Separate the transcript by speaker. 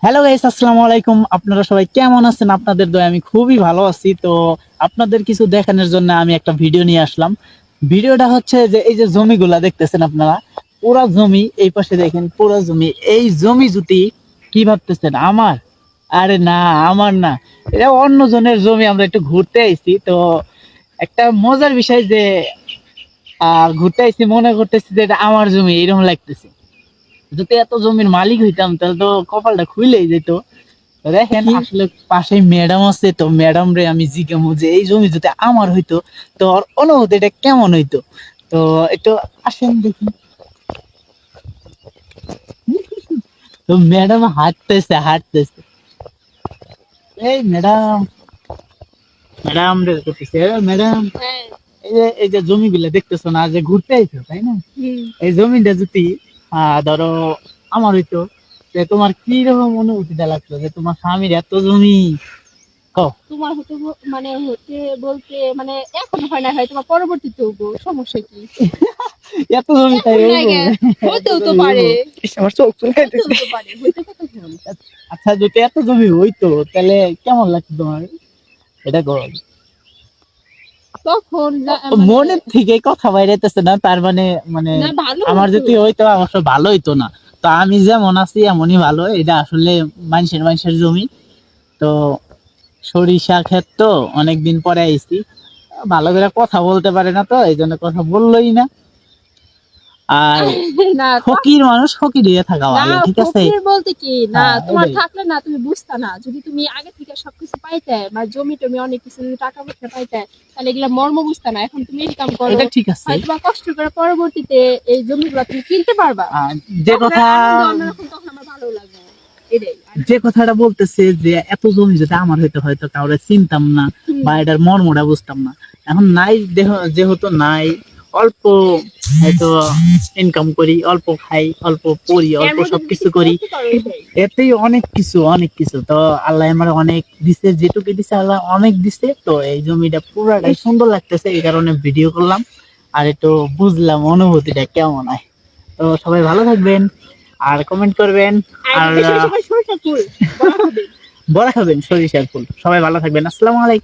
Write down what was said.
Speaker 1: Hello guys, আসসালামু আলাইকুম। আপনারা সবাই কেমন আছেন? আপনাদের দয়ায় আমি খুবই ভালো আছি। তো আপনাদের কিছু দেখানোর জন্য আমি একটা ভিডিও নিয়ে আসলাম। ভিডিওটা হচ্ছে যে এই যে জমিগুলা দেখতেছেন আপনারা, পুরা জমি, এই পাশে দেখেন পুরা জমি। এই জমি যদি কি ভাবতেছেন আমার? আরে না, আমার না, এটা অন্য জনের জমি। আমরা একটু ঘুরতে আইছি। তো একটা মজার বিষয় যে ঘুরতে আইছি, মনে করতেছি যে এটা আমার জমি এরকম লাগতেছে। যদি এত জমির মালিক হইতাম তাহলে তো কপালটা খুইলেই যেত। দেখেন আসলে পাশে ম্যাডাম আছে, তো ম্যাডাম রে আমি জিজ্ঞামু যে এই জমি যদি আমার হইতো তো ওর অনুভূতিটা কেমন হইতো। তো একটু আসেন দেখি। তো ম্যাডাম হাঁটতেছে। এই ম্যাডাম, ম্যাডাম রে করতেছে, ম্যাডাম এই যে জমিগুলা দেখতেছো না, যে ঘুরতে আইছো তাই না? এই জমিটা যদি ধরো আমার হইতো, যে তোমার কি রকম অনুভূতিটা লাগতো যে তোমার স্বামীর এত জমি? কও।
Speaker 2: তোমার হতে মানে হতে বলতে মানে এখন হয় না, হয় তোমার পরবর্তীতে হবো, সমস্যা কি?
Speaker 1: এত জমি তাই
Speaker 2: এখন না
Speaker 1: হইবো?
Speaker 2: গে, হতেও তো পারে,
Speaker 1: আমার চোখ
Speaker 2: হতেও
Speaker 1: চুলকাইতেছে।
Speaker 2: তো পারে, হইতে কতক্ষণ?
Speaker 1: আচ্ছা, যদি এত জমি হইতো তাহলে কেমন লাগতো তোমার? এটা কর।
Speaker 2: তখন মানে
Speaker 1: মনের থেকে কথা বাইরেতেছে না, তার মানে মানে
Speaker 2: না ভালো
Speaker 1: আমার
Speaker 2: হতো।
Speaker 1: যদি হইতো অবশ্য ভালো হইতো না। তো আমি যেমন আছি এমনই ভালো। এটা আসলে মানুষের জমি। তো সরিষা ক্ষেত তো অনেকদিন পরে আইছি, ভালো করে কথা বলতে পারে না, তো এই জন্য কথা বললোই না। আর
Speaker 2: না
Speaker 1: ফকির মানুষ ফকির হয়ে থাকা
Speaker 2: না,
Speaker 1: ভালো, ঠিক আছে?
Speaker 2: ফকির বলতে কি না,
Speaker 1: হ্যাঁ,
Speaker 2: তোমার
Speaker 1: এটাই।
Speaker 2: থাকলে না তুমি বুঝতা না। যদি তুমি আগে থেকে সবকিছু পাইতে, মানে জমি টমি অনেক কিছু, যদি টাকা পয়সা পাইতে, তাহলে এগুলা মর্ম বুঝতা না। এখন তুমি ইনকাম করো,
Speaker 1: এটা ঠিক আছে।
Speaker 2: হয়তো বা কষ্ট করে পরবর্তীতে এই জমিগুলা তুমি কিনতে পারবা।
Speaker 1: আর যে
Speaker 2: তখন
Speaker 1: কথা
Speaker 2: আর আনন্দ অন্যরকম, তখন আমার ভালো লাগবে। এটাই
Speaker 1: যে কথাটা বলতেছে যে এত জমি যদি আমার হইতো হয়তো কাউরে চিনতাম না বা এটার মর্মটা বুঝতাম না। এখন নাই, দেহ যেহেতু নাই, অল্প হয়তো ইনকাম করি, অল্প খাই, অল্প পড়ি,
Speaker 2: এর
Speaker 1: অল্প
Speaker 2: মধ্যে যদি
Speaker 1: সবকিছু
Speaker 2: কিছু
Speaker 1: করি,
Speaker 2: করতে পারো, এটাই।
Speaker 1: এতেই অনেক কিছু। তো আল্লাহ আমার অনেক দিছে, যেটুকু দিছে আল্লাহ অনেক দিছে। তো এই জমিটা পুরাটাই সুন্দর লাগতেছে, এই কারণে ভিডিও করলাম আর একটু বুঝলাম অনুভূতিটা কেমন হয়। তো সবাই ভালো থাকবেন আর কমেন্ট করবেন।
Speaker 2: আর
Speaker 1: আর
Speaker 2: বেশি বেশি করে সরষের ফুল বড় হবে।
Speaker 1: বড়া খাবেন সরিষার ফুল। সবাই ভালো থাকবেন। আসসালামু আলাইকুম।